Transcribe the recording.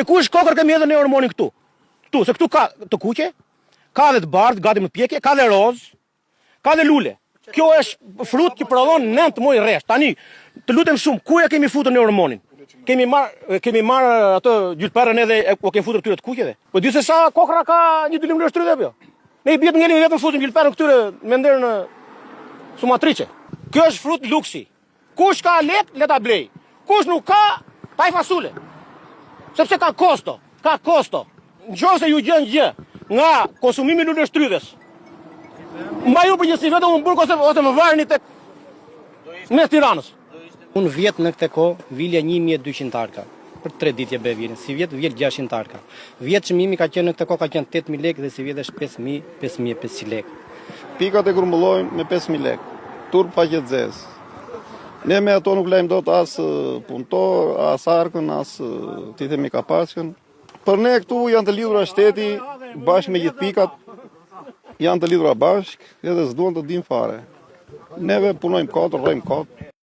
Kush kokër kemi edhe në hormonin këtu? Këtu, se këtu ka të kuqe, ka dhe të bardhë, gati më pjekje, ka dhe rozë, ka dhe lule. Kjo është frut që prodhon 9 muaj rresht. Tani, të lutem shumë, ku e kemi futur në hormonin? Kemi marr atë gjylperën edhe e kemi futur këtyre të kuqeve. Po di se sa kokra ka një dylim në shtrydhe apo? Ne i bie të ngjelim vetëm futim gjylperën këtyre me nder në Sumatriçe. Kjo është frut luksi. Kush ka lek, le ta blej. Kush nuk ka, taj fasule. Sepse ka kosto. Nëse ju gjen gjë nga konsumimi lule shtrydhes, mbaju përgjithësi vetëm në burg ose më varni tek mes Tiranës. Unë vjet në këtë kohë vilja 1200 tarka. Për 3 ditë e bë vjen. Si vjet 600 tarka. Vjet çmimi ka qenë në këtë kohë ka qenë 8000 lekë dhe si vjet është 5500 lekë. Pikat e grumbullojmë me 5000 lekë. Turp faqe zez. Ne me ato nuk lejmë dot as punëtor, as arkën, as ti themi kapacën. Për ne këtu janë të lidhura shteti bashkë me gjithë pikat, janë të lidhura bashkë edhe s'duan të dim fare. Neve punojmë kot, rrojmë kot.